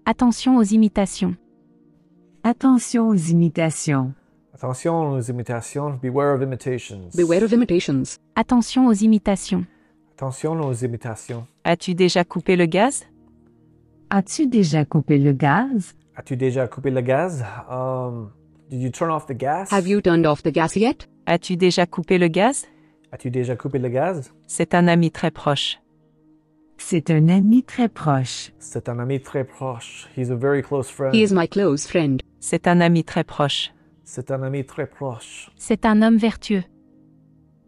Attention aux imitations. Attention aux imitations. Attention aux imitations. Beware of imitations. Beware of imitations. Attention aux imitations. Attention aux imitations. As-tu déjà coupé le gaz? As-tu déjà coupé le gaz? As-tu déjà coupé le gaz? Did you turn off the gas? Have you turned off the gas yet? As-tu déjà coupé le gaz? As-tu déjà coupé le gaz? C'est un ami très proche. C'est un ami très proche. C'est un ami très proche. He's a very close friend. He is my close friend. C'est un ami très proche. C'est un ami très proche. C'est un homme vertueux.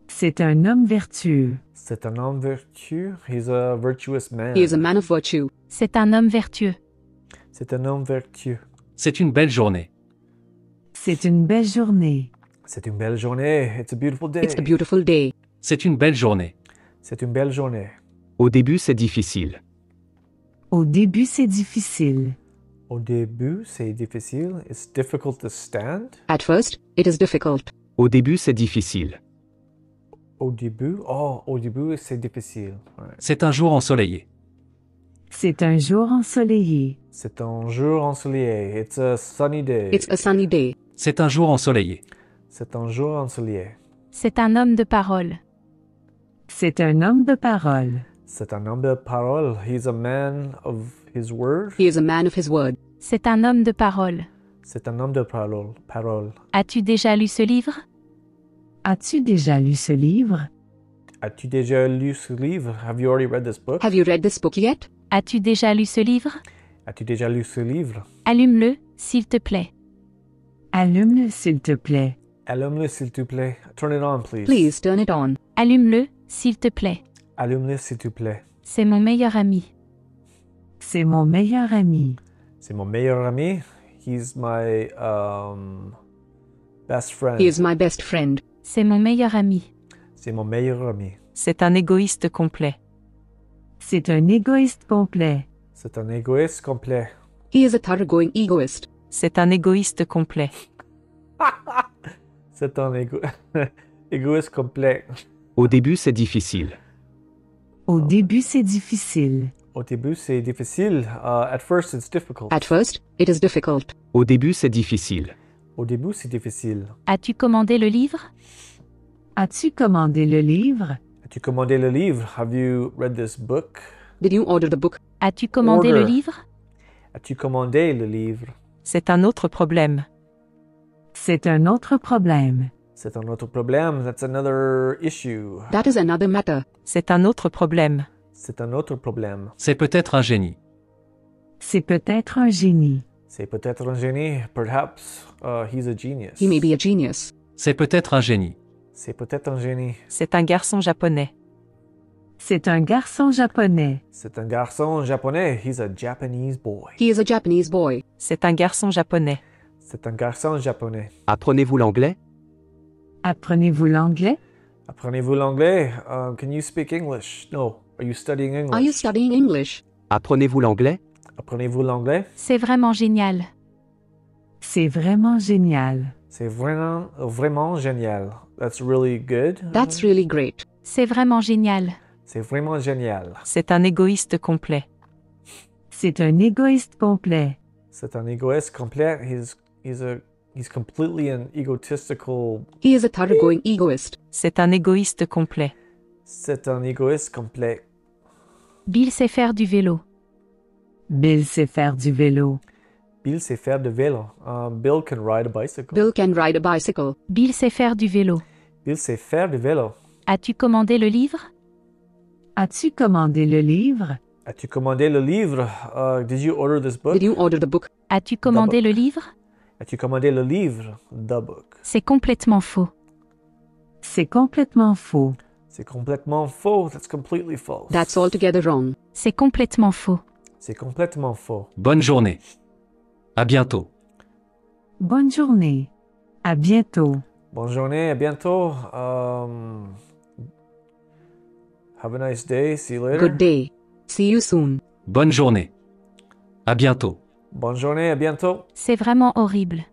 C'est un homme vertueux. C'est un homme vertueux. He's a virtuous man. He is a man of virtue. C'est un homme vertueux. C'est un homme vertueux. C'est une belle journée. C'est une belle journée. C'est une belle journée. It's a beautiful day. It's a beautiful day. C'est une belle journée. C'est une belle journée. Au début, c'est difficile. Au début, c'est difficile. Au début, c'est difficile. It's difficult to stand. At first, it is difficult. Au début, c'est difficile. Au début, c'est difficile. Ouais. C'est un jour ensoleillé. C'est un jour ensoleillé. C'est un jour ensoleillé. It's a sunny day. It's a sunny day. C'est un jour ensoleillé. C'est un jour ensoleillé. C'est un homme de parole. C'est un homme de parole. C'est un homme de parole. He's a man of his word. He is a man of his word. C'est un homme de parole. C'est un homme de parole. As-tu déjà lu ce livre? As-tu déjà lu ce livre? As-tu déjà lu ce livre? Have you already read this book? Have you read this book yet? As-tu déjà lu ce livre? As-tu déjà lu ce livre? Allume-le, s'il te plaît. Allume-le, s'il te plaît. Allume-le, s'il te plaît. Turn it on, please. Please turn it on. Allume-le, s'il te plaît. Allume-le, s'il te plaît. C'est mon meilleur ami. C'est mon meilleur ami. C'est mon meilleur ami. He's my best friend. He is my best friend. C'est mon meilleur ami. C'est mon meilleur ami. C'est un égoïste complet. C'est un égoïste complet. C'est un égoïste complet. He is a thoroughgoing egoist. C'est un égoïste complet. C'est un égoïste complet. Au début, c'est difficile. Au début, c'est difficile. Au début, c'est difficile. At first, it's difficult. At first, it is difficult. Au début, c'est difficile. Au début, c'est difficile. As-tu commandé le livre? As-tu commandé le livre? As-tu commandé le livre? Have you read this book? Did you order the book? As-tu commandé le Order. livre? As-tu commandé le livre? C'est un autre problème. C'est un autre problème. C'est un autre problème. That's another issue. That is another matter. C'est un autre problème. C'est un autre problème. C'est peut-être un génie. C'est peut-être un génie. C'est peut-être un génie. Perhaps he's a genius. He may be a genius. C'est peut-être un génie. C'est peut-être un génie. C'est un garçon japonais. C'est un garçon japonais. C'est un garçon japonais. He's a Japanese boy. He is a Japanese boy. C'est un garçon japonais. C'est un garçon japonais. Apprenez-vous l'anglais? Apprenez-vous l'anglais? Apprenez-vous l'anglais? Can you speak English? No. Are you studying English? Are you studying English? Apprenez-vous l'anglais? Apprenez-vous l'anglais? C'est vraiment génial. C'est vraiment génial. C'est vraiment génial. That's really good. That's really great. C'est vraiment génial. C'est vraiment génial. C'est un égoïste complet. C'est un égoïste complet. C'est un égoïste complet. He's completely an egotistical. He is a thoroughgoing egoist. C'est un égoïste complet. C'est un égoïste complet. Bill sait faire du vélo. Bill sait faire du vélo. Bill sait faire du vélo. Bill can ride a bicycle. Bill can ride a bicycle. Bill sait faire du vélo. Bill sait faire du vélo. As-tu commandé le livre? As-tu commandé le livre? As-tu commandé le livre? Did you order this book? Did you order the book? As-tu commandé le livre? As-tu commandé le livre? The book. C'est complètement faux. C'est complètement faux. C'est complètement faux. That's completely false. That's altogether wrong. C'est complètement faux. C'est complètement faux. Bonne journée. À bientôt. Bonne journée. À bientôt. Bonne journée. À bientôt. Have a nice day. See you later. Good day. See you soon. Bonne journée. À bientôt. Bonne journée. À bientôt. C'est vraiment horrible.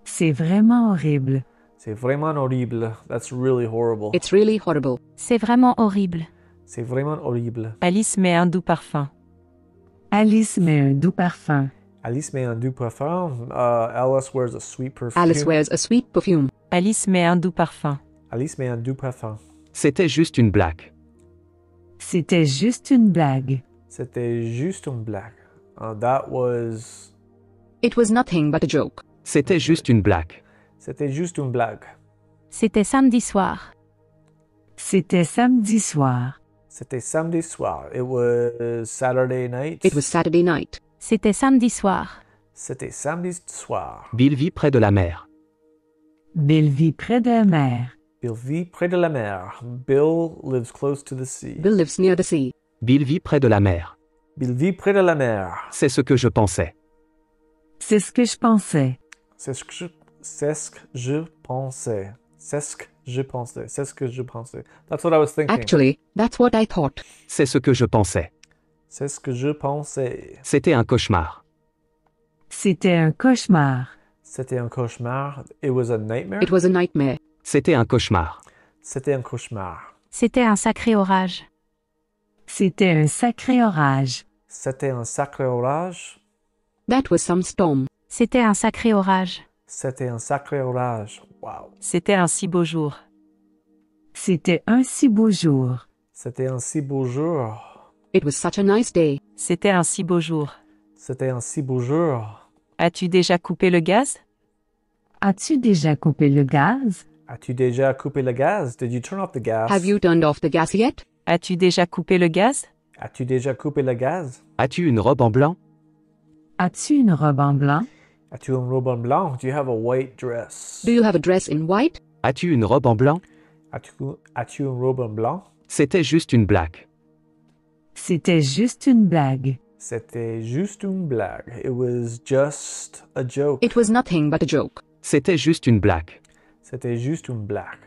C'est vraiment horrible. C'est vraiment horrible. That's really horrible. It's really horrible. C'est vraiment horrible. C'est vraiment horrible. Alice met un doux parfum. Alice met un doux parfum. Alice met un doux parfum. Alice wears a sweet perfume. Alice wears a sweet perfume. Alice met un doux parfum. Alice met un doux parfum. C'était juste une blague. C'était juste une blague. C'était juste une blague. That was... It was nothing but a joke. C'était juste une blague. C'était juste une blague. C'était samedi soir. C'était samedi soir. C'était samedi soir. It was Saturday night. It was Saturday night. C'était samedi soir. C'était samedi soir. Bill vit près de la mer. Bill vit près de la mer. Bill vit près de la mer. Bill lives close to the sea. Bill lives near the sea. Bill vit près de la mer. Bill vit près de la mer. C'est ce que je pensais. C'est ce que je pensais. C'est ce que je pensais. C'est ce que je pensais. C'est ce que je pensais. That's what I was thinking. Actually, that's what I thought. C'est ce que je pensais. C'est ce que je pensais. C'était un cauchemar. C'était un cauchemar. C'était un cauchemar. It was a nightmare. It was a nightmare. C'était un cauchemar. C'était un cauchemar. C'était un sacré orage. C'était un sacré orage. C'était un sacré orage. That was some storm. C'était un sacré orage. C'était un sacré orage. Wow. C'était un si beau jour. C'était un si beau jour. C'était un si beau jour. It was such a nice day. C'était un si beau jour. C'était un si beau jour. As-tu déjà coupé le gaz? As-tu déjà coupé le gaz? As-tu déjà coupé le gaz? Did you turn off the gas? Have you turned off the gas yet? As-tu déjà coupé le gaz? As-tu déjà coupé le gaz? As-tu une robe en blanc? As-tu une robe en blanc? As-tu une robe en blanc? Do you have a white dress? Do you have a dress in white? As-tu une robe en blanc? As-tu une robe en blanc? C'était juste une blague. C'était juste une blague. C'était juste une blague. It was just a joke. It was nothing but a joke. C'était juste une blague. C'était juste une blague.